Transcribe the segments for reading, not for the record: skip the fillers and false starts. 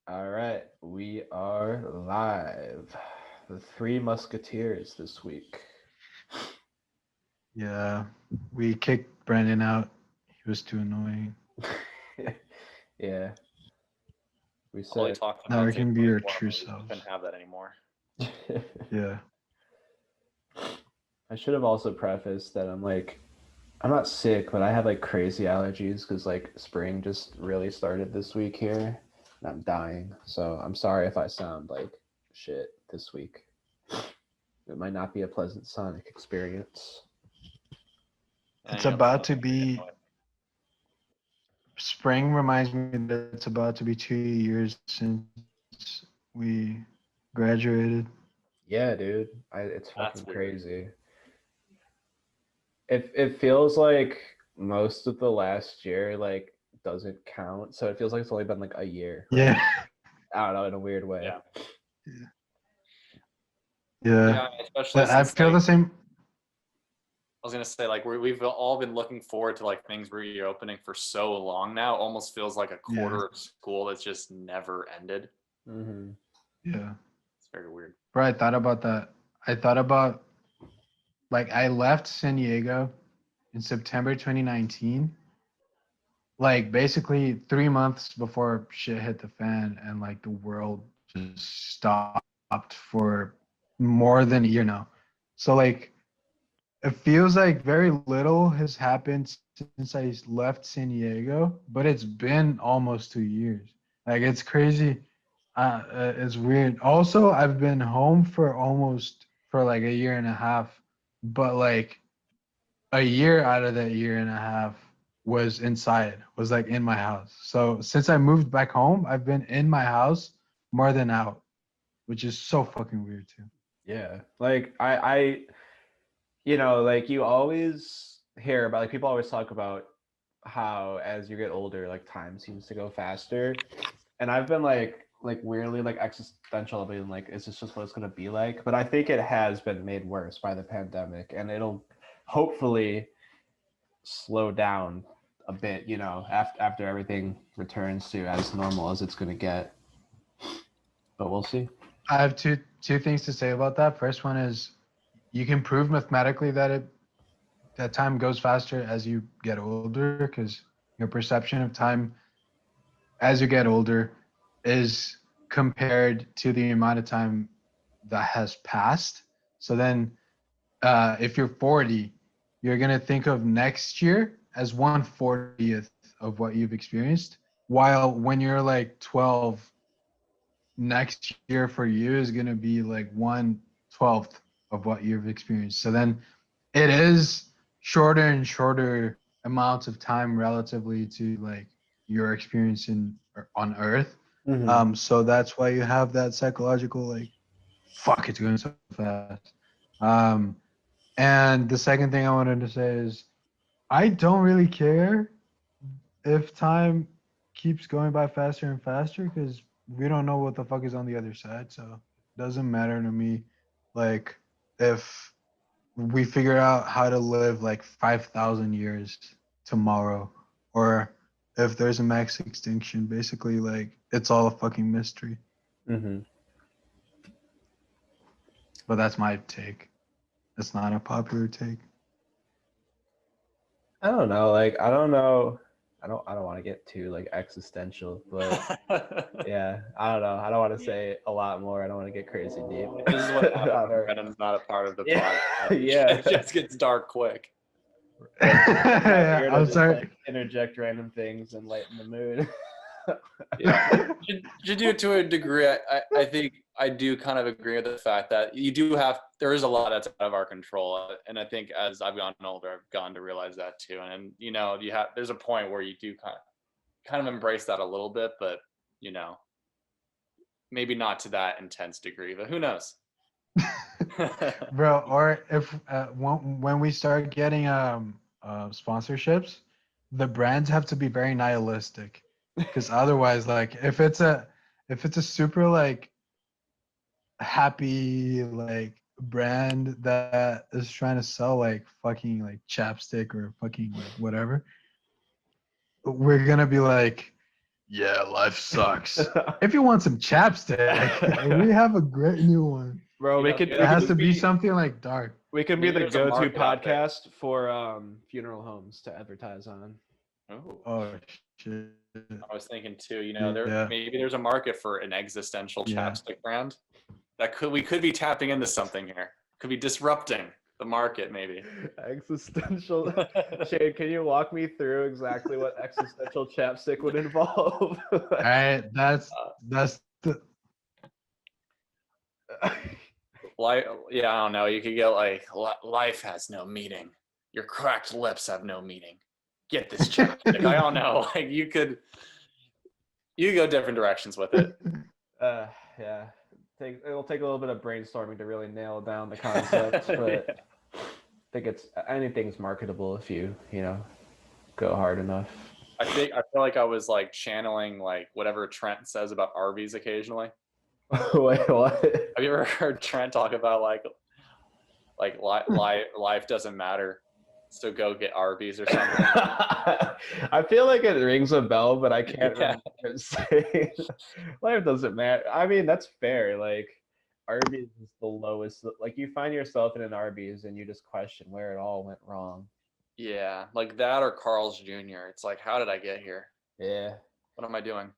All right, we are live. The Three Musketeers this week. Yeah, we kicked Brandon out. He was too annoying. Yeah, we All he said. talked Now about we is his can be our war true movies. We couldn't selves. have that anymore. Yeah. I should have also prefaced that I'm not sick, but I have like crazy allergies because like spring just really started this week here, and I'm dying. So I'm sorry if I sound like shit this week. It might not be a pleasant sonic experience. And It's you know, the about sun's to gonna get be annoyed. spring reminds me that it's about to be 2 years since we graduated. Yeah, dude, it's That's fucking weird. crazy. It feels like most of the last year like doesn't count, so it feels like it's only been like a year, right? Yeah. I don't know, in a weird way. Yeah. Yeah. Yeah, especially But I since feel like the same. I was gonna say, like we've all been looking forward to like things reopening for so long now. Almost feels like a Yeah. quarter of school that's just never ended. Mm-hmm. Yeah. It's very weird. Bro, I thought about that. I thought about like I left San Diego in September 2019, like basically 3 months before shit hit the fan and like the world just stopped for more than a year now. So like it feels like very little has happened since I left San Diego, but it's been almost 2 years. Like it's crazy. It's weird. Also, I've been home for like a year and a half, but like a year out of that year and a half was like in my house. So since I moved back home, I've been in my house more than out, which is so fucking weird too. Yeah, like like you always hear about like people always talk about how as you get older, like time seems to go faster, and I've been like weirdly like existential, being like, is this just what it's gonna be like? But I think it has been made worse by the pandemic, and it'll hopefully slow down a bit, after everything returns to as normal as it's gonna get. But we'll see. I have two things to say about that. First one is you can prove mathematically that time goes faster as you get older because your perception of time as you get older is compared to the amount of time that has passed. So then, if you're 40, you're gonna think of next year as 1/40th of what you've experienced, while when you're like 12, next year for you is gonna be like 1/12th of what you've experienced. So then, it is shorter and shorter amounts of time relatively to like your experience on Earth. Mm-hmm. So that's why you have that psychological like, fuck, it's going so fast. Um, and the second thing I wanted to say is I don't really care if time keeps going by faster and faster because we don't know what the fuck is on the other side. So it doesn't matter to me. Like if we figure out how to live like 5,000 years tomorrow, or if there's a max extinction, basically like it's all a fucking mystery. Mm-hmm. But that's my take. It's not a popular take. I don't know. Like, I don't know. I don't want to get too like existential, but yeah, I don't know. I don't want to say a lot more. I don't want to get crazy deep. This is what happens On when our- Brennan's not a part of the yeah, podcast. yeah. It just gets dark quick. I'm not Yeah, here to I'm just sorry. like interject random things and lighten the mood. Yeah, you do to a degree. I think I do kind of agree with the fact that you do have there is a lot that's out of our control, and I think as I've gotten older, I've gotten to realize that too. And you have there's a point where you do kind of embrace that a little bit, but you know maybe not to that intense degree. But who knows? Bro, or if when we start getting sponsorships, the brands have to be very nihilistic, because otherwise, like if it's a super like happy like brand that is trying to sell like fucking like chapstick or fucking like whatever, we're gonna be like, Yeah, life sucks. If you want some chapstick, we have a great new one. Bro, You we know, could it we It has could to be something like dark. we could be Maybe the there's a go-to market out there. podcast for funeral homes to advertise on. Oh, Oh shit. I was thinking too. You know, Yeah. maybe there's a market for an existential Yeah. chapstick brand. We could be tapping into something here. Could be disrupting the market, maybe. Existential. Shade, can you walk me through exactly what existential chapstick would involve? All right, that's the Yeah, I don't know. You could get like, life has no meaning. Your cracked lips have no meaning. Get this chapstick. I don't know. Like you could go different directions with it. Yeah. It'll take a little bit of brainstorming to really nail down the concept, but I think anything's marketable if you go hard enough. I feel like I was like channeling like whatever Trent says about Arby's occasionally. Wait, what? Have you ever heard Trent talk about like life doesn't matter, so go get Arby's or something? I feel like it rings a bell, but I can't remember it saying life doesn't matter. I mean, that's fair. Like Arby's is the lowest. Like you find yourself in an Arby's and you just question where it all went wrong. Yeah, like that or Carl's Jr. It's like, how did I get here? Yeah. What am I doing?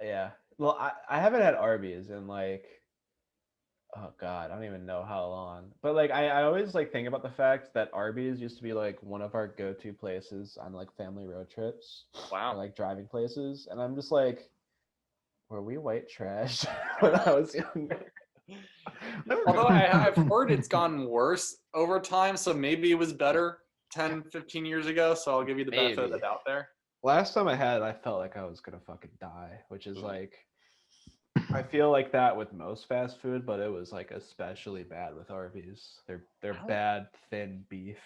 Yeah. Well, I haven't had Arby's in like, oh God, I don't even know how long. But like I always like think about the fact that Arby's used to be like one of our go-to places on like family road trips. Wow. Or, like driving places. And I'm just like, were we white trash when I was younger? Although I've heard it's gotten worse over time, so maybe it was better 10, 15 years ago. So I'll give you the benefit of the doubt there. Last time I had it, I felt like I was gonna fucking die, which is like, I feel like that with most fast food, but it was like especially bad with Arby's. They're bad thin beef.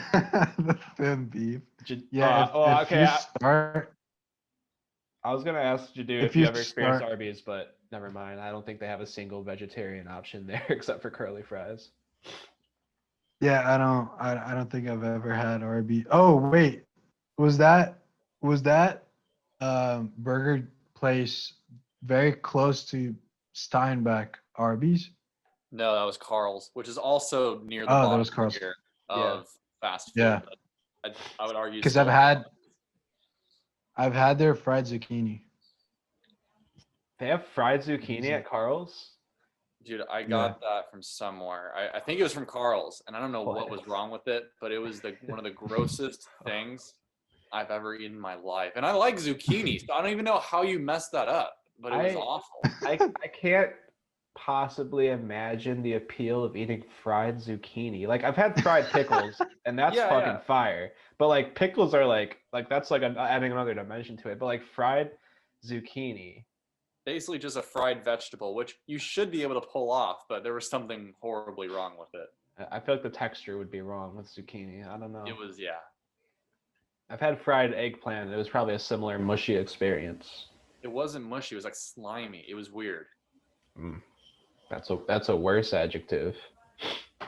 the thin beef. Yeah. If Okay. you start, I was gonna ask Gedu if if you you ever experienced start- Arby's, but never mind. I don't think they have a single vegetarian option there except for curly fries. yeah, I don't think I've ever had Arby. Oh wait, was that burger place very close to Steinbeck Arby's? No, that was Carl's, which is also near the Oh, that bottom was Carl's. tier of fast food. Yeah. But I would argue Because still- I've had their fried zucchini. They have fried zucchini at Carl's. Dude, I got that from somewhere. I think it was from Carl's, and I don't know what was wrong with it, but it was one of the grossest things I've ever eaten in my life. And I like zucchini, so I don't even know how you messed that up, but it was awful. I can't possibly imagine the appeal of eating fried zucchini. Like I've had fried pickles, and that's Yeah, fucking yeah. fire. But like pickles are like that's like adding another dimension to it. But like fried zucchini. Basically just a fried vegetable, which you should be able to pull off, but there was something horribly wrong with it. I feel like the texture would be wrong with zucchini. I don't know. It was, yeah. I've had fried eggplant. It was probably a similar mushy experience. It wasn't mushy. It was like slimy. It was weird. That's a worse adjective. I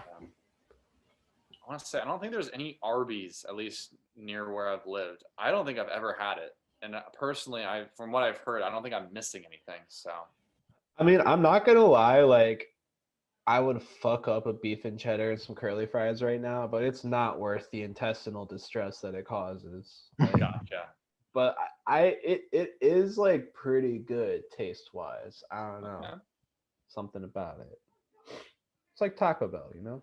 want to say, I don't think there's any Arby's, at least near where I've lived. I don't think I've ever had it. And personally, from what I've heard, I don't think I'm missing anything. So, I mean, I'm not gonna lie. Like, I would fuck up a beef and cheddar and some curly fries right now, but it's not worth the intestinal distress that it causes. Like, gotcha. But it is like pretty good taste wise. I don't know, Okay. something about it. It's like Taco Bell, you know.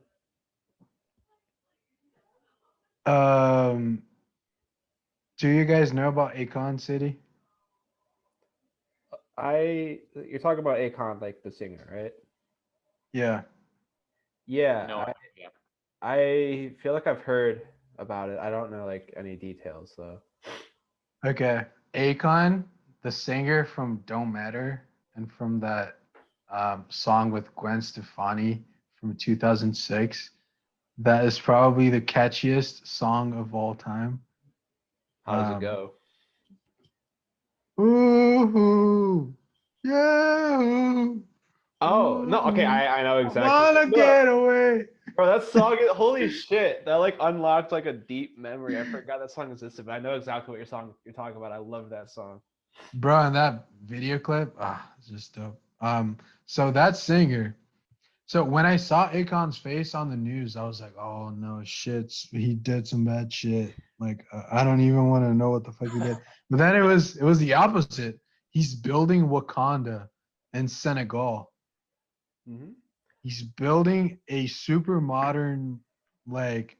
Do you guys know about Akon City? You're talking about Akon, like the singer, right? Yeah. Yeah. No idea. I feel like I've heard about it. I don't know like any details though. Okay. Akon, the singer from Don't Matter and from that song with Gwen Stefani from 2006, that is probably the catchiest song of all time. How does it go? Ooh, yeah. Oh no, okay, I know exactly. Wanna No, get away. Bro, that song, holy shit, that like unlocked like a deep memory. I forgot that song existed, but I know exactly what you're talking about. I love that song. Bro, and that video clip, it's just dope. So that singer. So when I saw Akon's face on the news, I was like, oh no, shit, he did some bad shit. Like I don't even want to know what the fuck he did. But then it was the opposite. He's building Wakanda in Senegal. Mm-hmm. He's building a super modern, like,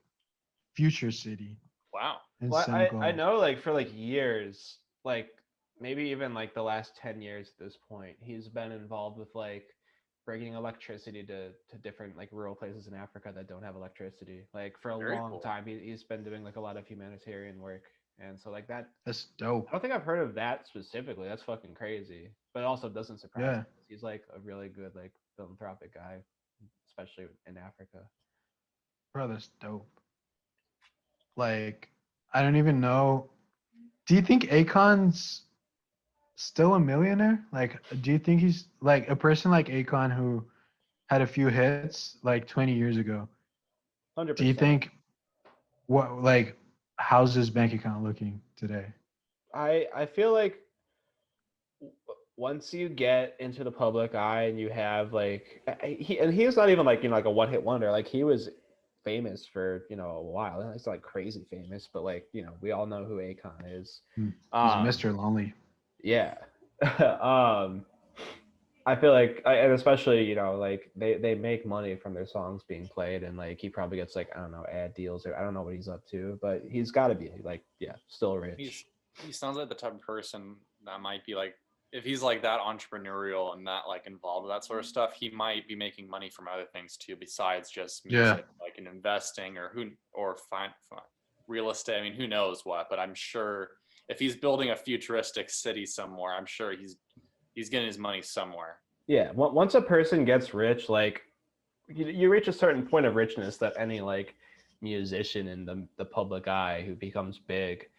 future city Wow. in Well, Senegal. I know like for like years, like maybe even like the last 10 years at this point, he's been involved with like bringing electricity to different like rural places in Africa that don't have electricity. Like for a Very long cool. time, he's been doing like a lot of humanitarian work. And so like that, That's dope. I don't think I've heard of that specifically. That's fucking crazy. But it also doesn't surprise Yeah. me. He's like a really good like philanthropic guy, especially in Africa. Bro, that's dope. Like, I don't even know. Do you think Akon's still a millionaire? Like, do you think he's like a person like Akon who had a few hits like 20 years ago? 100%. Do you think what like how's his bank account looking today? I feel like once you get into the public eye and you have like he was not even like like a one-hit wonder. Like he was famous for a while. It's like crazy famous, but like we all know who Akon is. He's Um, Mr. Lonely. yeah. I feel like, and especially like they make money from their songs being played, and like he probably gets like I don't know ad deals or I don't know what he's up to, but he's got to be like still rich. He sounds like the type of person that might be like, if he's like that entrepreneurial and that like involved with that sort of stuff, he might be making money from other things too, besides just music, like in investing or real estate. I mean, who knows what? But I'm sure if he's building a futuristic city somewhere, I'm sure he's getting his money somewhere. Yeah, once a person gets rich, like you reach a certain point of richness that any like musician in the public eye who becomes big,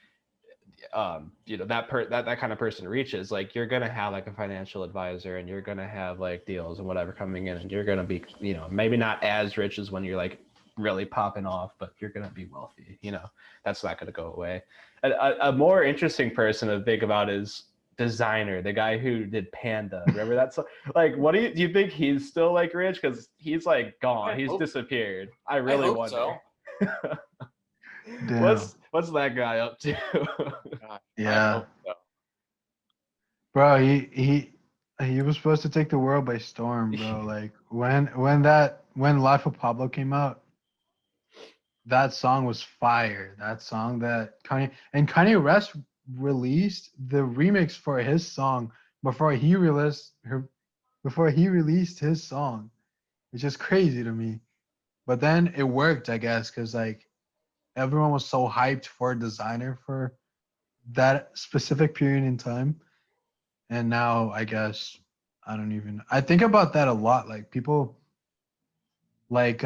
that kind of person reaches, like you're gonna have like a financial advisor and you're gonna have like deals and whatever coming in, and you're gonna be maybe not as rich as when you're like really popping off, but you're gonna be wealthy. That's not gonna go away. A more interesting person to think about is Designer, the guy who did Panda. Remember that song? Like, what do you think he's still like rich? Because he's like gone. He's disappeared. I really wonder. So. What's that guy up to? Yeah. So. Bro, he was supposed to take the world by storm, bro. Like when Life of Pablo came out, that song was fire. That song that Kanye West released the remix for his song before he released his song, which is crazy to me. But then it worked, I guess, because like everyone was so hyped for Designer for that specific period in time. And now I guess I think about that a lot. Like people like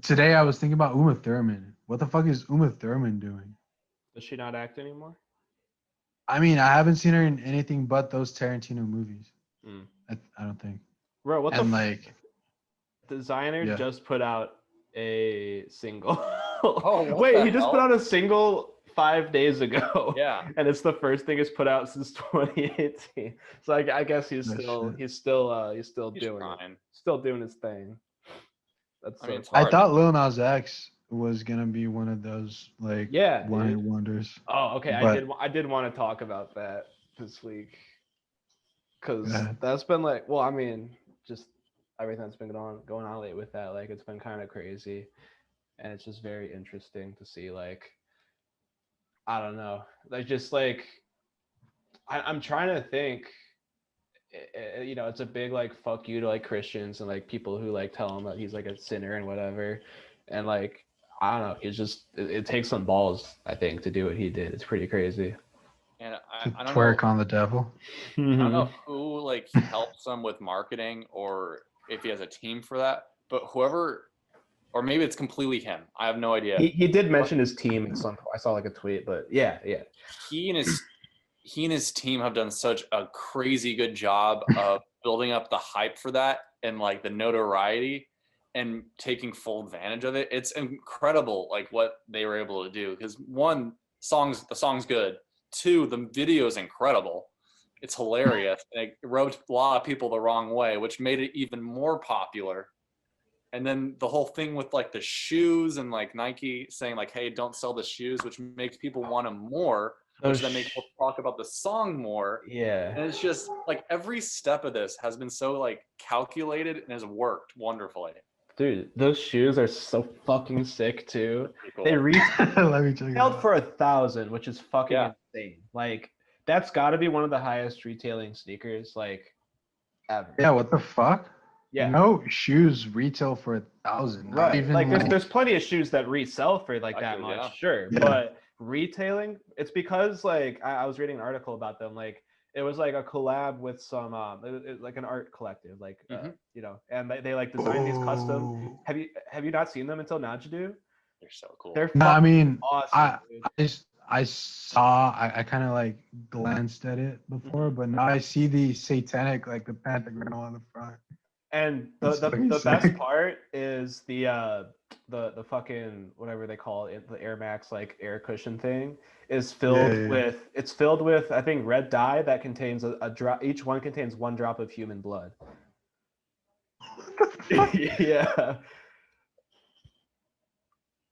today I was thinking about Uma Thurman. What the fuck is Uma Thurman doing? Does she not act anymore? I mean, I haven't seen her in anything but those Tarantino movies. I don't think. Bro, what and the like Designer just put out a single. Oh, wait, he just put out a single 5 days ago. Yeah, and it's the first thing he's put out since 2018. So I guess he's still doing his thing. That's I mean, it's I hard. thought Lil Nas X was gonna be one of those like one-hit wonders. Oh, okay. I did want to talk about that this week because that's been like, well, I mean, just everything that's been going on lately with that, like it's been kind of crazy, and it's just very interesting to see, like, I don't know, like just like I'm trying to think. It's a big like fuck you to like Christians and like people who like tell him that he's like a sinner and whatever, and like I don't know, he's just it takes some balls, I think, to do what he did. It's pretty crazy. And I don't twerk know, on the devil. I don't know who like helps him with marketing or if he has a team for that, but whoever, or maybe it's completely him. I have no idea. He did mention his team at some point. I saw like a tweet, but yeah. He and his team have done such a crazy good job of building up the hype for that and like the notoriety. and taking full advantage of it. It's incredible, like what they were able to do. Because one, the song's good. Two, the video is incredible. It's hilarious. And it rubbed a lot of people the wrong way, which made it even more popular. And then the whole thing with like the shoes and like Nike saying like, hey, don't sell the shoes, which makes people want them more, which then makes people talk about the song more. Yeah. And it's just like every step of this has been so like calculated and has worked wonderfully. Dude, those shoes are so fucking sick too. Cool. They Let me check it retailed out. for 1,000, which is fucking Yeah. insane. Like, that's got to be one of the highest retailing sneakers like ever. Yeah, what the fuck? Yeah. No shoes retail for 1,000. Not Right. even Like there's plenty of shoes that resell for like that Actually, much, yeah. sure. Yeah. But retailing, it's because like I was reading an article about them. Like it was like a collab with some it was like an art collective, like you know, and they like designed these custom. Oh. Have you not seen them until now, Gedu? They're so cool. They're No, I fucking mean, awesome. Dude. I saw, I kind of like glanced at it before, but now I see the satanic, like the pentagram on the front. And That's the fucking best sick. part is the fucking whatever they call it, the Air Max like air cushion thing is filled with I think red dye that contains a drop. Each one contains 1 drop of human blood. Yeah.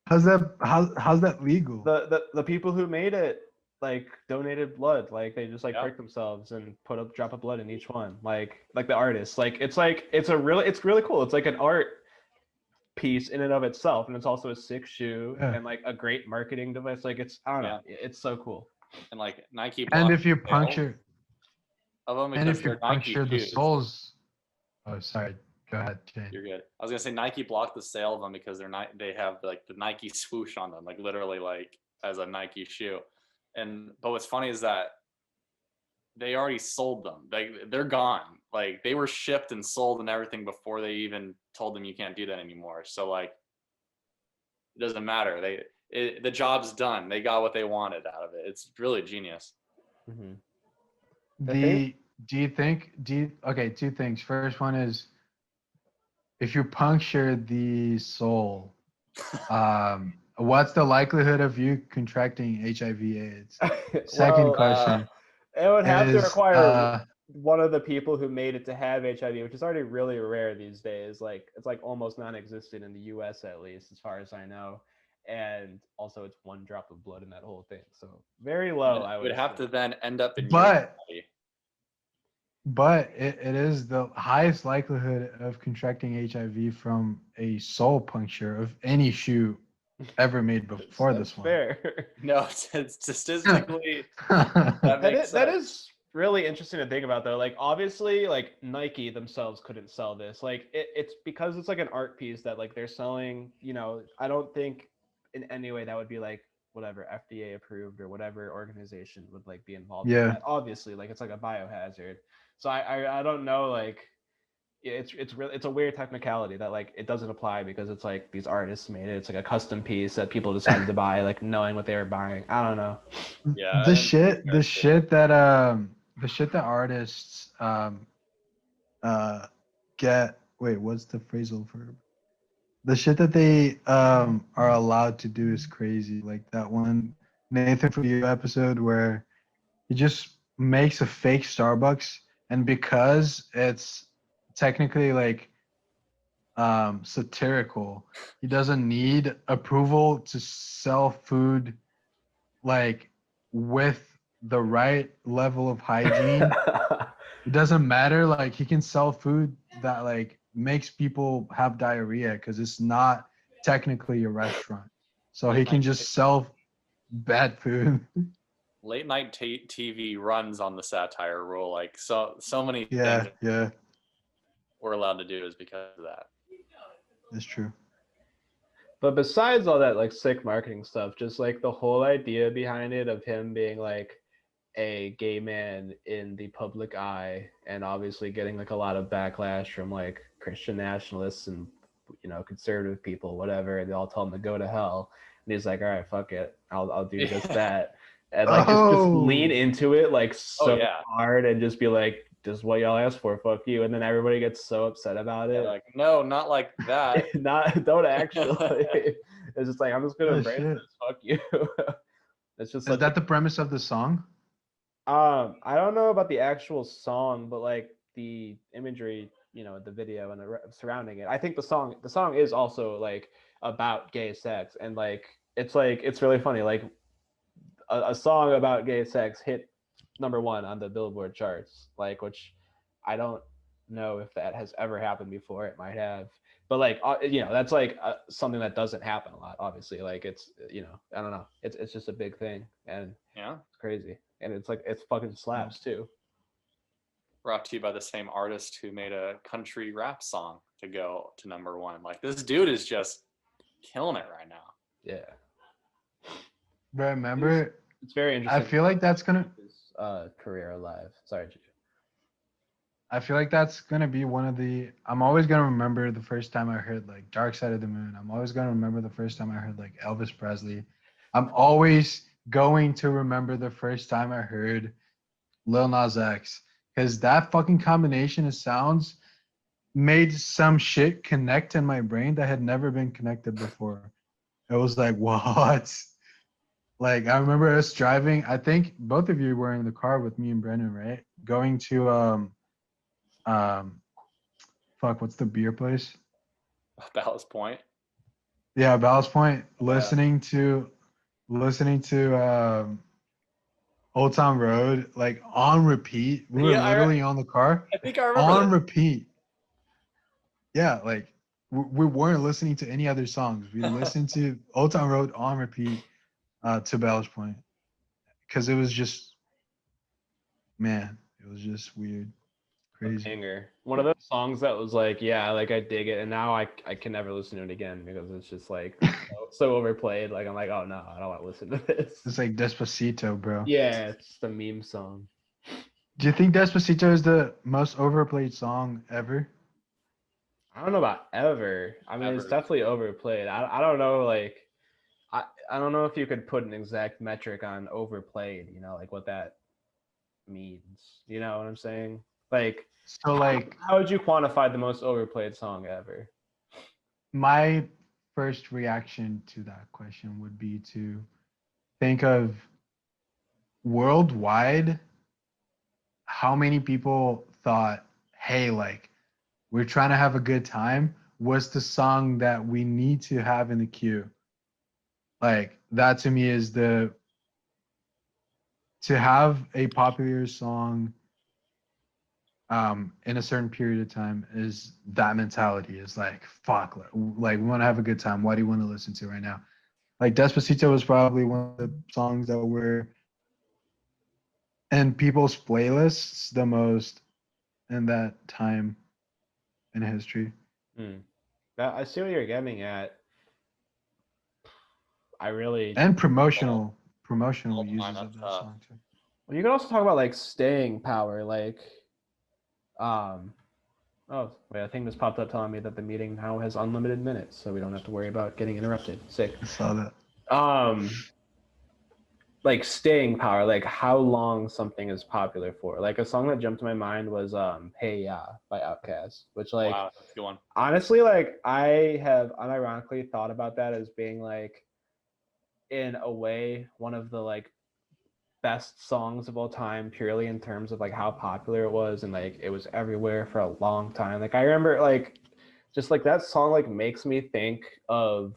How's that legal? The people who made it like donated blood, like they just like Yeah. prick themselves and put a drop of blood in each one, like the artists. Like it's really cool. It's like an art piece in and of itself, and it's also a sick shoe Yeah. and like a great marketing device. Like it's I don't know, it's so cool. And like Nike And blocked if you the sale puncture, of them and because if you they're Nike puncture the shoes. soles, oh sorry, go ahead, Jane. You're good. I was gonna say Nike blocked the sale of them because they have like the Nike swoosh on them, like literally like as a Nike shoe. But what's funny is that they already sold them. They're gone. Like they were shipped and sold and everything before they even told them you can't do that anymore. So like it doesn't matter. The job's done. They got what they wanted out of it. It's really genius. Mm-hmm. Okay, 2 things. First one is if you puncture the sole, what's the likelihood of you contracting HIV/AIDS? Second question. It would have to is, require one of the people who made it to have HIV, which is already really rare these days. Like it's like almost non-existent in the U.S. at least, as far as I know. And also, it's 1 drop of blood in that whole thing, so very low. I would have to then end up in your But body. but it is the highest likelihood of contracting HIV from a sole puncture of any shoe ever made before That's this one. fair. No, it's statistically that makes That sense. is really interesting to think about though. Like obviously like Nike themselves couldn't sell this. Like it's because it's like an art piece that like they're selling, you know. I don't think in any way that would be like whatever FDA approved or whatever organization would like be involved in that. Obviously like it's like a biohazard. So I don't know, like it's a weird technicality that like it doesn't apply because it's like these artists made it. It's like a custom piece that people decided to buy, like knowing what they were buying. I don't know. Yeah. The shit that artists get, wait, what's the phrasal verb? The shit that they are allowed to do is crazy. Like that one Nathan For You episode where he just makes a fake Starbucks, and because it's technically like satirical, he doesn't need approval to sell food like with the right level of hygiene. It doesn't matter, like he can sell food that like makes people have diarrhea because it's not technically a restaurant, so he can just sell bad food. Late night TV runs on the satire rule. Like so many Yeah, things we're allowed to do is because of that. that's true. But besides all that like sick marketing stuff, just like the whole idea behind it of him being like a gay man in the public eye and obviously getting like a lot of backlash from like Christian nationalists and, you know, conservative people, whatever, and they all tell him to go to hell. And he's like, all right, fuck it, I'll do just that. And like just lean into it like so hard and just be like, this is what y'all asked for, fuck you. And then everybody gets so upset about Yeah, it. like, no, not like that. Don't actually. It's just like, I'm just gonna Oh, embrace shit. this. Fuck you. It's just Is such that the premise of the song? I don't know about the actual song, but like the imagery, the video and the surrounding it. I think the song is also like about gay sex, and like it's really funny. Like a song about gay sex hit #1 on the Billboard charts, like, which I don't know if that has ever happened before. It might have, but like that's like something that doesn't happen a lot. Obviously, like it's I don't know. It's just a big thing, and Yeah. it's crazy, and it's like it's fucking slaps too. Brought to you by the same artist who made a country rap song to go to #1. Like, this dude is just killing it right now. Yeah, But remember, it's very interesting. I feel like that's gonna. His career alive. Sorry, Juju. I feel like that's gonna be one of the. I'm always gonna remember the first time I heard like Dark Side of the Moon. I'm always gonna remember the first time I heard like Elvis Presley. I'm always going to remember the first time I heard Lil Nas X, because that fucking combination of sounds made some shit connect in my brain that had never been connected before. It was like, what? Like, I remember us driving. I think both of you were in the car with me and Brendan, right? Going to fuck, what's the beer place? Ballast Point. Yeah, Ballast Point. Yeah. Listening to Old Town Road, like on repeat. We were Yeah, literally on the car I think I remember on that. repeat. Yeah, like we weren't listening to any other songs. We listened to Old Town Road on repeat to Ballast Point, because it was just, man, it was just weird, crazy. Banger. One of those songs that was like, yeah, like I dig it, and now I can never listen to it again because it's just like so overplayed. Like I'm like, oh no, I don't want to listen to this. It's like Despacito, bro. Yeah, it's the meme song. Do you think Despacito is the most overplayed song ever? I don't know about ever. I mean, it's Ever. definitely overplayed. I don't know, like I don't know if you could put an exact metric on overplayed, like what that means. You know what I'm saying? Like, So like how would you quantify the most overplayed song ever? my first reaction to that question would be to think of worldwide how many people thought, hey, like, we're trying to have a good time. What's the song that we need to have in the queue? Like, that to me is to have a popular song in a certain period of time is that mentality. Is like, fuck, like we want to have a good time. What do you want to listen to right now? Like Despacito was probably one of the songs that were in people's playlists the most in that time in history. I see what you're getting at. I really. And promotional all uses time, of that that's song too. Well, you can also talk about like staying power, like, oh wait, I think this popped up telling me that the meeting now has unlimited minutes, so we don't have to worry about getting interrupted. Sick. I saw that. Like staying power, like how long something is popular for. Like a song that jumped to my mind was Hey Ya by Outkast, which like Wow, that's a good one. honestly, like I have unironically thought about that as being like, in a way, one of the like best songs of all time, purely in terms of like how popular it was, and like it was everywhere for a long time. Like I remember like just like that song like makes me think of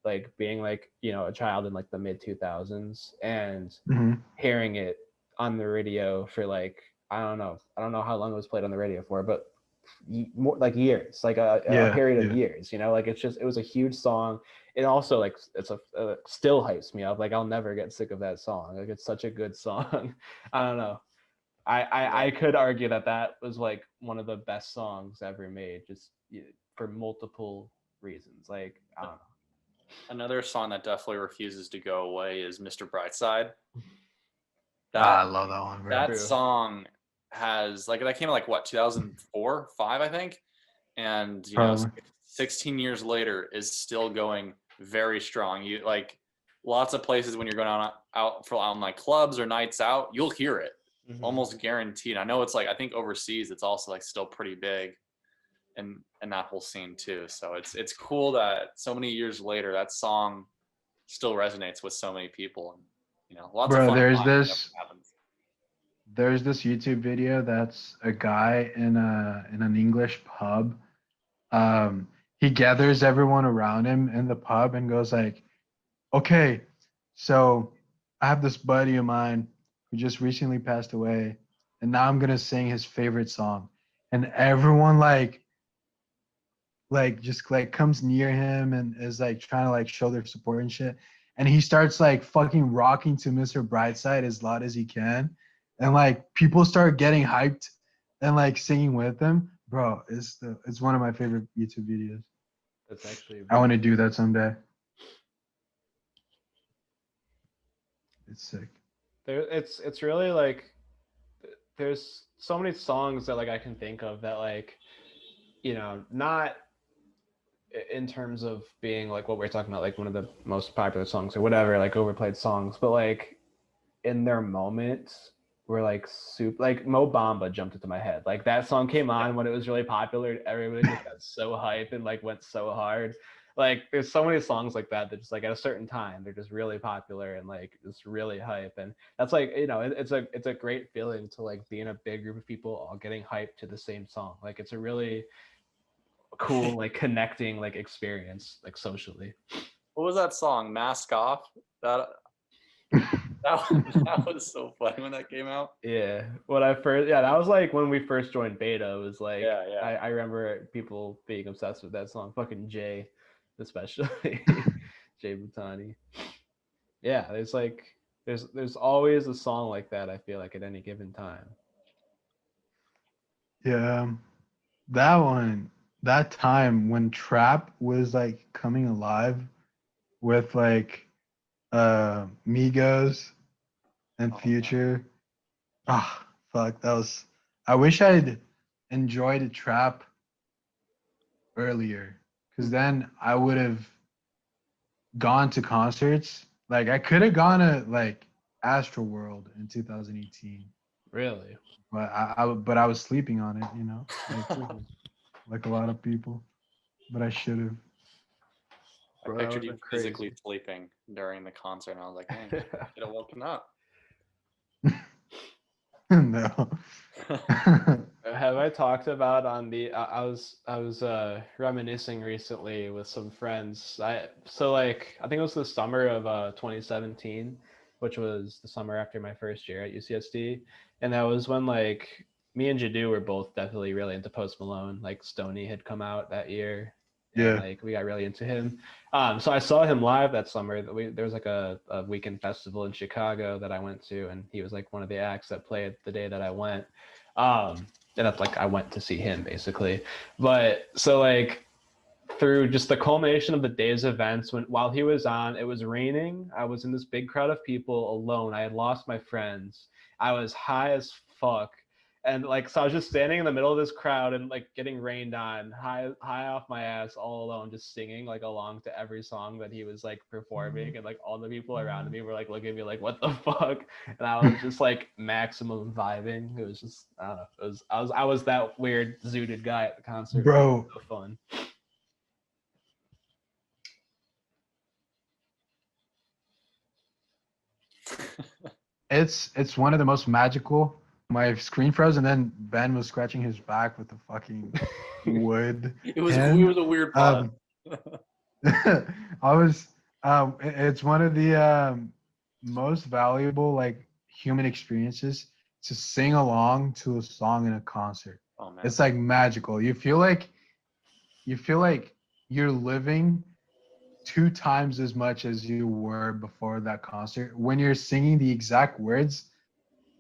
like being like a child in like the mid 2000s and hearing it on the radio for like I don't know how long it was played on the radio for, but more like years, like a period of years, like it was a huge song. It also like still hypes me up. Like I'll never get sick of that song. Like it's such a good song. I don't know. I could argue that was like one of the best songs ever made, just for multiple reasons. Like I don't know. Another song that definitely refuses to go away is Mr. Brightside. I love that one, bro. That song has like that came out like what 2004, 5, I think, and 16 years later is still going very strong. You like lots of places when you're going out for like clubs or nights out, you'll hear it. almost guaranteed. I know it's like, I think overseas it's also like still pretty big in that whole scene too. So it's cool that so many years later that song still resonates with so many people, and you know, lots of Bro, fun there's times whenever this it happens. there's this YouTube video that's a guy in an English pub. He gathers everyone around him in the pub and goes like, "Okay, so I have this buddy of mine who just recently passed away, and now I'm gonna sing his favorite song." And everyone just like comes near him and is like trying to like show their support and shit. And he starts like fucking rocking to Mr. Brightside as loud as he can. And like people start getting hyped and like singing with him. Bro, it's one of my favorite YouTube videos. That's actually. I want to do that someday. It's sick. It's really like there's so many songs that like I can think of that like, you know, not in terms of being like what we're talking about, like one of the most popular songs or whatever, like overplayed songs, but like in their moment were like super, like Mo Bamba jumped into my head. Like that song came on when it was really popular, everybody just got so hype and like went so hard. Like there's so many songs like that just like at a certain time they're just really popular and like just really hype, and that's like, you know, it's a great feeling to like be in a big group of people all getting hyped to the same song. Like it's a really cool like connecting like experience like socially. What was that song? Mask Off? That was so funny when that came out. Yeah, that was like when we first joined Beta. It was like, Yeah. I remember people being obsessed with that song, fucking Jay especially. Jay Butani. Yeah, there's like there's always a song like that, I feel like, at any given time. Yeah. That one, that time when trap was like coming alive with like Migos and Future. Ah, fuck, that was. I wish I'd enjoyed trap earlier, because then I would have gone to concerts. Like I could have gone to like Astroworld in 2018, Really? but I was sleeping on it, you know, like a lot of people. But I should have. I Bro, pictured you that would've been physically crazy. sleeping during the concert, and I was like, man, should have woken up. No. Have I talked about on the I was reminiscing recently with some friends. I think it was the summer of 2017, which was the summer after my first year at UCSD, and that was when like me and Gedu were both definitely really into Post Malone. Like Stoney had come out that year, and Yeah. like we got really into him. So I saw him live that summer. There was like a weekend festival in Chicago that I went to, and he was like one of the acts that played the day that I went. And that's like I went to see him basically. But so like through just the culmination of the day's events, while he was on, it was raining. I was in this big crowd of people alone. I had lost my friends. I was high as fuck. And like so I was just standing in the middle of this crowd and like getting rained on, high off my ass, all alone, just singing like along to every song that he was like performing, and like all the people around me were like looking at me like, what the fuck? And I was just like maximum vibing. It was just, I don't know. I was that weird zooted guy at the concert. Bro, So fun. it's one of the most magical. My screen froze, and then Ben was scratching his back with the fucking wood. It was pen. a weird pause. I was. It's one of the most valuable like human experiences to sing along to a song in a concert. Oh man. It's like magical. You feel like you're living 2 times as much as you were before that concert when you're singing the exact words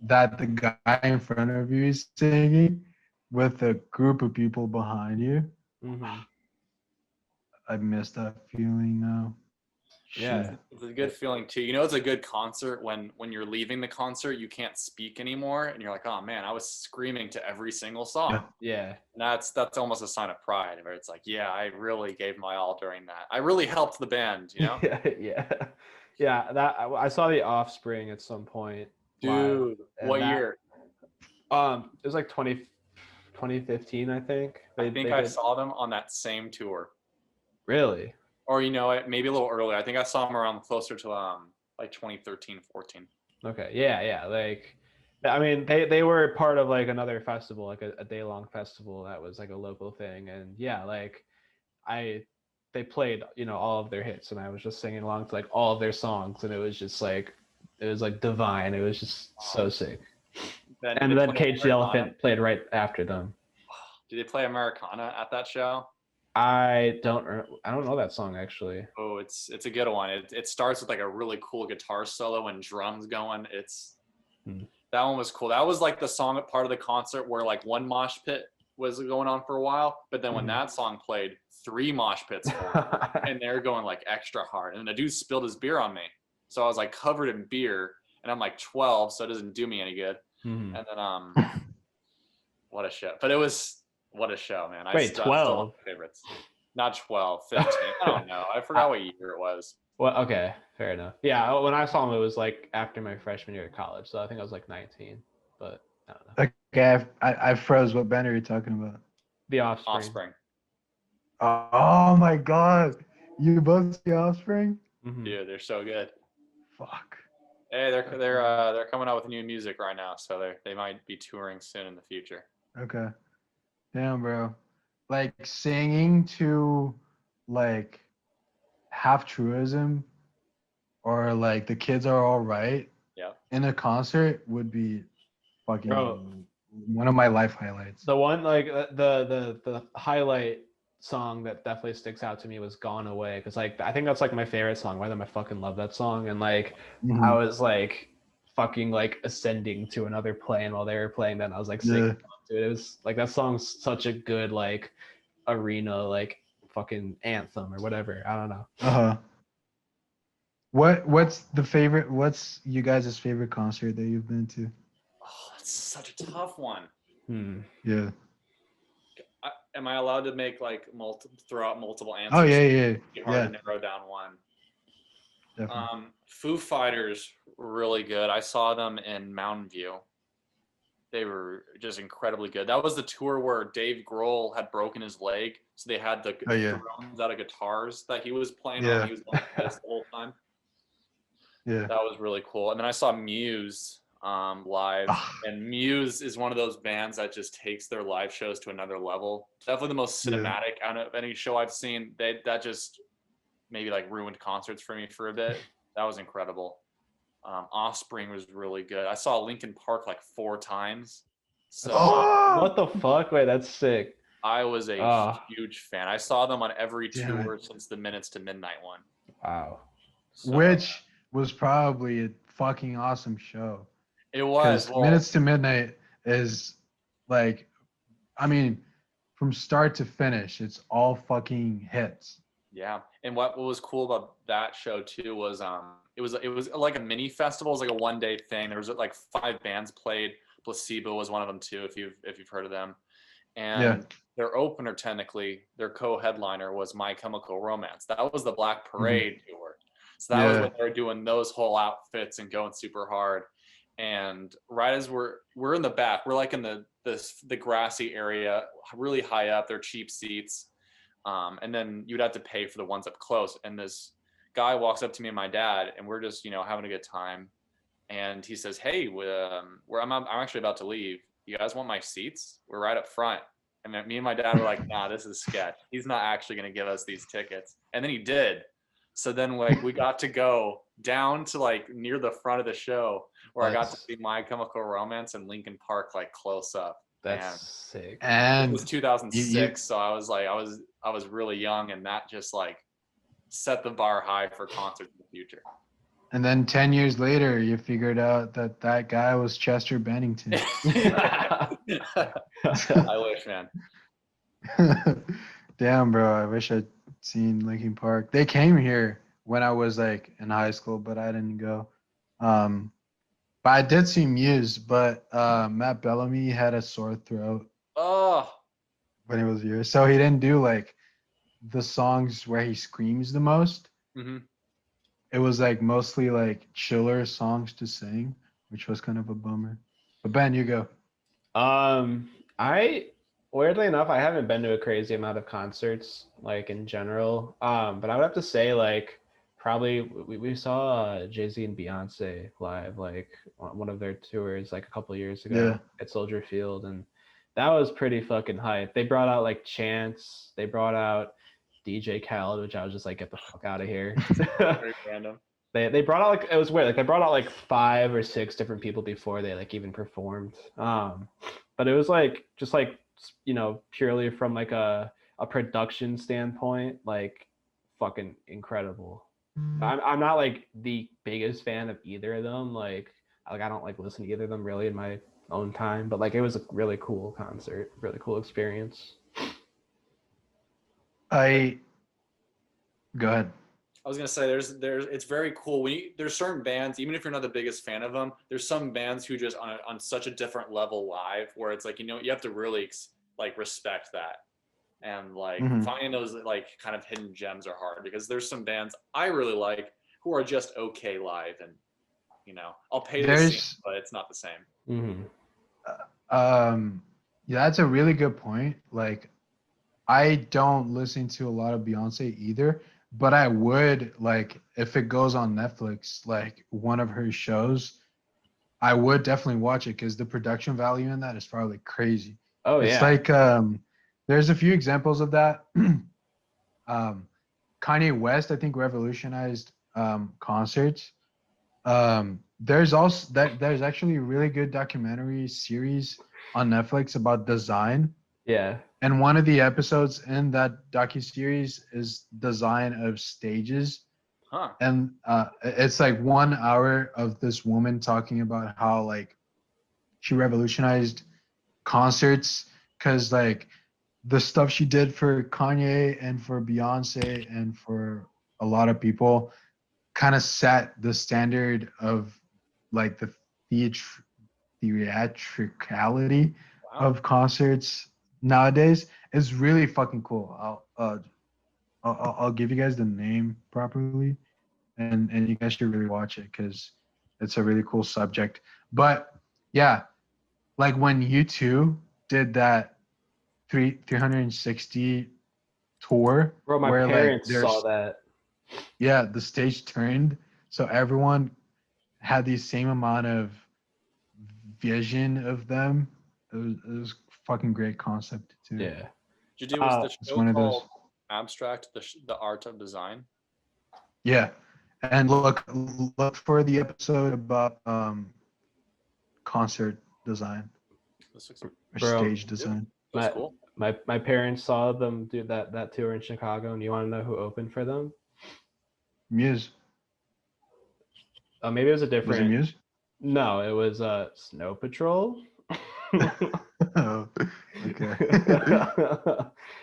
that the guy in front of you is singing with a group of people behind you. Mm-hmm. I miss that feeling now. Yeah. Shit. It's a good feeling too. You know, it's a good concert when you're leaving the concert, you can't speak anymore, and you're like, oh man, I was screaming to every single song. Yeah. And that's almost a sign of pride, where it's like, yeah, I really gave my all during that. I really helped the band, you know? Yeah. That I saw the Offspring at some point. Dude, what that, year? It was like 2015, I think. I think I saw them on that same tour. Really? Or maybe a little earlier. I think I saw them around closer to like 2013, 14. Okay. Yeah. Like, I mean, they were part of like another festival, like a day-long festival that was like a local thing, and yeah, like they played all of their hits, and I was just singing along to like all of their songs, and it was just like divine. It was just so sick. And then Cage the Elephant played right after them. Did they play Americana at that show? I don't know that song actually. Oh, it's a good one. It starts with like a really cool guitar solo and drums going. That one was cool. That was like the song at part of the concert where like one mosh pit was going on for a while, but then when that song played, 3 mosh pits and they're going like extra hard. And the dude spilled his beer on me, so I was like covered in beer, and I'm like 12, so it doesn't do me any good. And then what a show! But what a show, man. Wait, 12 favorites, not 12, 15. I don't know. I forgot what year it was. Well, okay, fair enough. Yeah, when I saw him, it was like after my freshman year of college, so I think I was like 19. But I don't know. Okay, I froze. What band are you talking about? The Offspring. Offspring. Oh my God, you both see Offspring? Dude, they're so good. Fuck. Hey, they're coming out with new music right now, so they might be touring soon in the future. Okay. Damn, bro. Like singing to like Half Truism or like The Kids Are All Right in a concert would be fucking one of my life highlights. The one like the highlight song that definitely sticks out to me was Gone Away, because like I think that's like my favorite song. Why I fucking love that song. And like I was like fucking like ascending to another plane while they were playing that, and I was like singing to it. It was like that song's such a good like arena like fucking anthem or whatever. I don't know. What's you guys' favorite concert that you've been to? Oh, that's such a tough one. Yeah. Am I allowed to make like throw out multiple answers? Oh yeah. It's hard to narrow down one. Definitely. Foo Fighters, really good. I saw them in Mountain View. They were just incredibly good. That was the tour where Dave Grohl had broken his leg, so they had the drums out of guitars that he was playing on. He was playing this the whole time. Yeah. That was really cool. And then I saw Muse live, and Muse is one of those bands that just takes their live shows to another level. Definitely the most cinematic out of any show I've seen. That just maybe like ruined concerts for me for a bit. That was incredible. Offspring was really good. I saw Linkin Park like 4 times. So what the fuck? Wait, that's sick. I was a huge fan. I saw them on every tour since the Minutes to Midnight one. Wow. So, which was probably a fucking awesome show. It was. Well, Minutes to Midnight is like, I mean, from start to finish, it's all fucking hits. Yeah, and what was cool about that show too was it was like a mini festival. It was like a 1-day thing. There was like 5 bands played. Placebo was one of them too, if you've heard of them. And their opener, technically, their co-headliner was My Chemical Romance. That was the Black Parade tour. So that was when they were doing those whole outfits and going super hard. And right as we're in the back, we're like in the grassy area, really high up. They're cheap seats. And then you'd have to pay for the ones up close. And this guy walks up to me and my dad, and we're just, having a good time. And he says, "Hey, I'm actually about to leave. You guys want my seats? We're right up front." And then me and my dad were like, "Nah, this is sketch. He's not actually going to give us these tickets." And then he did. So then like we got to go down to like near the front of the show where I got to see My Chemical Romance and Linkin Park like close up. That's sick. And it was 2006, so I was like, I was really young, and that just like set the bar high for concerts in the future. And then 10 years later, you figured out that guy was Chester Bennington. I wish, man. Damn, bro. I wish I'd seen Linkin Park. They came here when I was like in high school, but I didn't go. But I did see Muse, but Matt Bellamy had a sore throat when he was here. So he didn't do like the songs where he screams the most. Mm-hmm. It was like mostly like chiller songs to sing, which was kind of a bummer. But Ben, you go. I weirdly enough, I haven't been to a crazy amount of concerts like in general. But I would have to say like probably we saw Jay-Z and Beyonce live like on one of their tours like a couple years ago Yeah. at Soldier Field, and that was pretty fucking hype. They brought out like Chance, they brought out DJ Khaled, which I was just like, get the fuck out of here. Very random. They brought out like it was weird. Like they brought out like 5 or 6 different people before they like even performed. But it was like just like purely from like a production standpoint, like fucking incredible. I'm not like the biggest fan of either of them. Like I don't like listen to either of them really in my own time. But like it was a really cool concert, really cool experience. I go ahead. I was gonna say there's it's very cool when there's certain bands, even if you're not the biggest fan of them, there's some bands who just on such a different level live where it's like you have to really like respect that, and like Mhm. finding those like kind of hidden gems are hard because there's some bands I really like who are just okay live, and I'll pay the same, but it's not the same. Mm-hmm. Yeah, that's a really good point. Like, I don't listen to a lot of Beyonce either, but I would like if it goes on Netflix, like one of her shows, I would definitely watch it because the production value in that is probably crazy. Oh It's yeah. like there's a few examples of that. Kanye West, I think, revolutionized concerts. There's actually a really good documentary series on Netflix about design. Yeah. And one of the episodes in that docuseries is design of stages. Huh. And it's like 1 hour of this woman talking about how like she revolutionized concerts because like the stuff she did for Kanye and for Beyonce and for a lot of people kind of set the standard of like the theatricality Wow. of concerts nowadays. Is really fucking cool. I'll give you guys the name properly, and you guys should really watch it because it's a really cool subject. But yeah, like when U2 did that 360 tour Bro, my where like parents saw that. yeah, the stage turned so everyone had the same amount of vision of them. It was fucking great concept too. Yeah. Gedu, was the It's show one of called those. Abstract, the art of design? Yeah, and look for the episode about concert design This looks or Bro, stage design. looks my cool. my parents saw them do that tour in Chicago, and you want to know who opened for them? Muse. Maybe it was a Was it different. Muse? No, it was Snow Patrol. Oh, okay.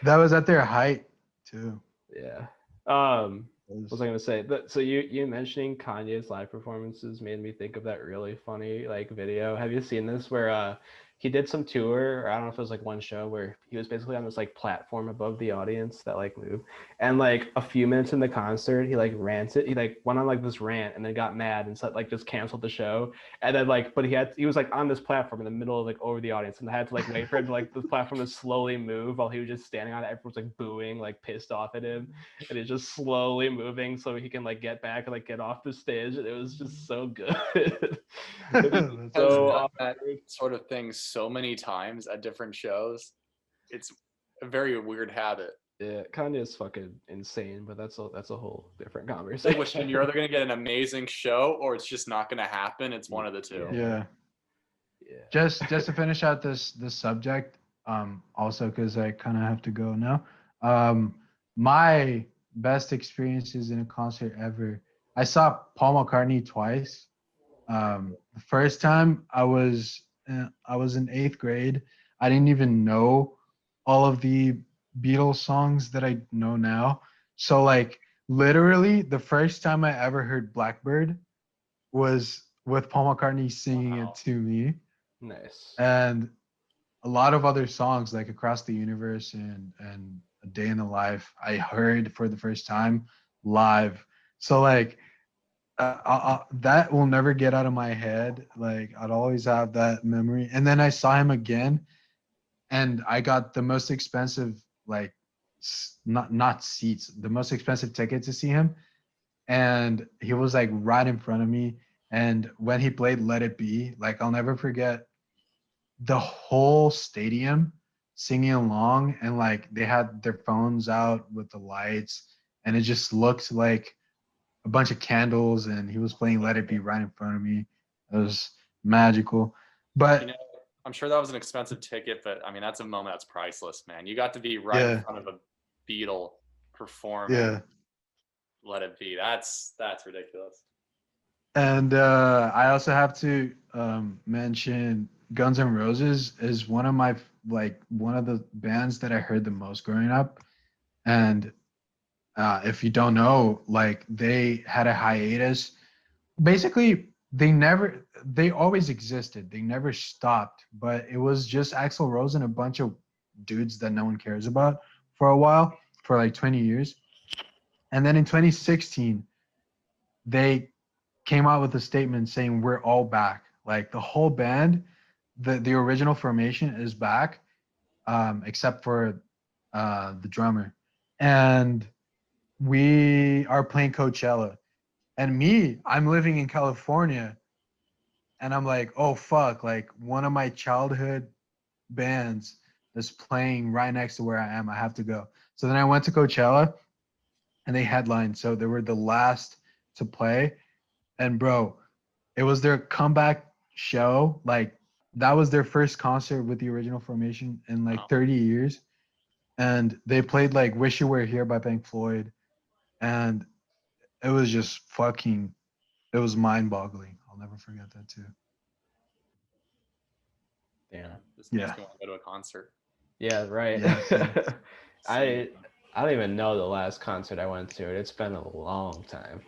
That was at their height too. Yeah. It What was was- I gonna say? So you mentioning Kanye's live performances made me think of that really funny like video. Have you seen this where he did some tour, or I don't know if it was like one show where he was basically on this like platform above the audience that like moved, and like a few minutes in the concert he like ranted, he like went on like this rant and then got mad and said like just canceled the show, and then like but he was like on this platform in the middle of like over the audience, and I had to like wait for him to like the platform to slowly move while he was just standing on it. Everyone's like booing, like pissed off at him, and it's just slowly moving so he can like get back and like get off the stage. And it was just so good. It is That's Has so done that awkward. sort of thing so many times at different shows. It's a very weird habit. Yeah, Kanye is fucking insane, but that's a whole different It's like conversation. when you're either gonna get an amazing show or it's just not gonna happen. It's one of the two. yeah. Yeah. Just to finish out this subject, also because I kind of have to go now. My best experiences in a concert ever. I saw Paul McCartney twice. The first time I was in 8th grade. I didn't even know all of the Beatles songs that I know now. So like literally the first time I ever heard Blackbird was with Paul McCartney singing Wow. it to me, Nice. and a lot of other songs like Across the Universe and A Day in the Life I heard for the first time live. So like that will never get out of my head. Like I'd always have that memory. And then I saw him again, and I got the most expensive, like not seats, the most expensive ticket to see him. And he was like right in front of me. And when he played Let It Be, like I'll never forget the whole stadium singing along, and like they had their phones out with the lights, and it just looked like a bunch of candles, and he was playing Let It Be right in front of me. It was magical. But You know, I'm sure that was an expensive ticket, but I mean, that's a moment that's priceless, man. You got to be right yeah, in front of a Beatle performing yeah. Let It Be. That's ridiculous. And I also have to mention Guns N' Roses is one of my one of the bands that I heard the most growing up. And if you don't know, like they had a hiatus. Basically, they always existed. They never stopped, but it was just Axl Rose and a bunch of dudes that no one cares about for a while, for like 20 years. And then in 2016, they came out with a statement saying we're all back. Like the whole band, the original formation is back, except for the drummer. And we are playing Coachella. And me, I'm living in California, and I'm like, oh fuck, like one of my childhood bands is playing right next to where I am. I have to go. So then I went to Coachella, and they headlined. So they were the last to play. And bro, it was their comeback show. Like that was their first concert with the original formation in like Wow. 30 years. And they played like Wish You Were Here by Pink Floyd. And it was just fucking, it was mind boggling. I'll never forget that too. Yeah. This makes Yeah. me want to go to a concert. Yeah, right. Yeah, I don't even know the last concert I went to. It's been a long time.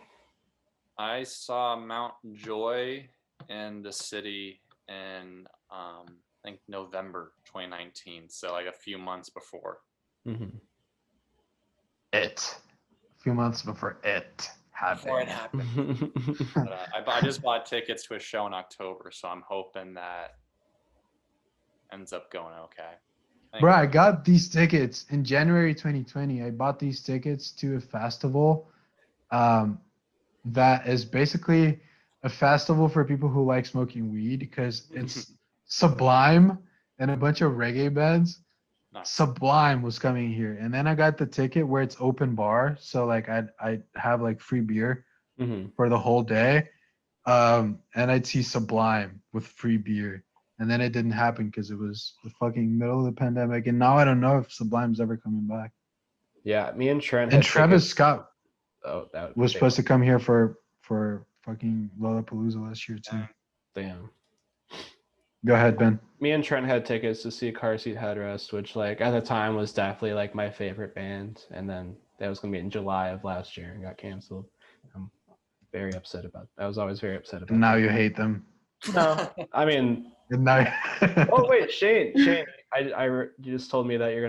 I saw Mount Joy in the city in I think November 2019, so like a few months before. Mm-hmm. It. A few months before it Before it happened. happened. But, I just bought tickets to a show in October, so I'm hoping that ends up going okay. Bro, I got these tickets in January 2020. I bought these tickets to a festival that is basically a festival for people who like smoking weed, because it's Sublime and a bunch of reggae bands. Nice. Sublime was coming here, and then I got the ticket where it's open bar, so like I'd have like free beer Mm-hmm. for the whole day, and I'd see Sublime with free beer, and then it didn't happen because it was the fucking middle of the pandemic, and now I don't know if Sublime's ever coming back. Yeah, me and Trent And had Travis tickets. Scott Oh, that was supposed to come here for fucking Lollapalooza last year too. Damn. Go ahead, Ben. Me and Trent had tickets to see Car Seat Headrest, which like at the time was definitely like my favorite band, and then that was gonna be in July of last year and got canceled. I'm very upset about. I was always very upset about. And now that. you hate them. No, I mean. And now. Oh wait, Shane, you just told me that you're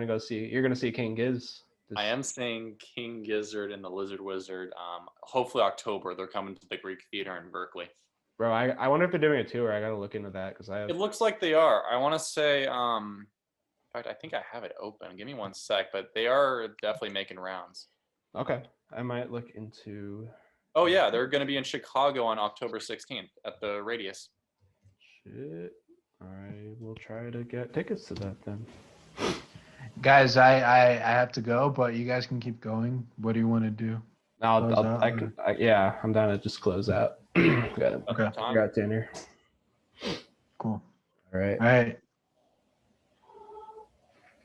gonna see King Giz. I am seeing King Gizzard and the Lizard Wizard. Hopefully October. They're coming to the Greek Theater in Berkeley. Bro, I wonder if they're doing a tour. I gotta look into that because I have. It looks like they are. I want to say, in fact, I think I have it open. Give me one sec, but they are definitely making rounds. Okay, I might look into. Oh yeah, they're going to be in Chicago on October 16th at the Radius. Shit. I will try to get tickets to that then. Guys, I have to go, but you guys can keep going. What do you want to do? Yeah, I'm down to just close out. Got Okay. got dinner. Cool. All right. All right.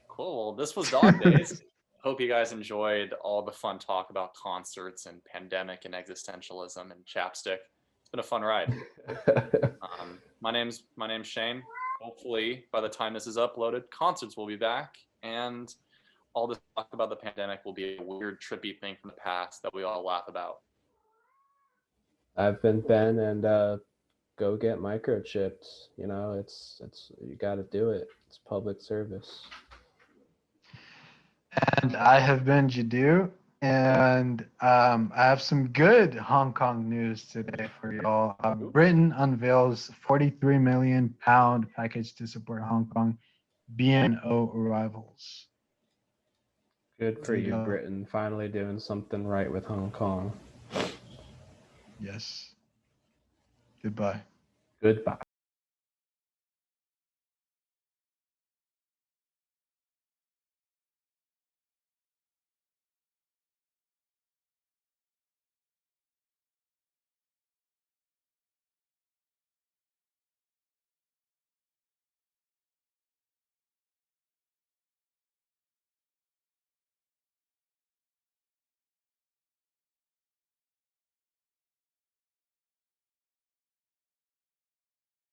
Cool. Well, this was Dog Days. Hope you guys enjoyed all the fun talk about concerts and pandemic and existentialism and Chapstick. It's been a fun ride. My name's Shane. Hopefully, by the time this is uploaded, concerts will be back, and all this talk about the pandemic will be a weird, trippy thing from the past that we all laugh about. I've been Ben, and go get microchipped. You know, it's you got to do it. It's public service. And I have been Gedu, And I have some good Hong Kong news today for y'all. Britain unveils £43 million package to support Hong Kong BNO arrivals. Good for There you you, go. Britain. Finally doing something right with Hong Kong. Yes. Goodbye. Goodbye.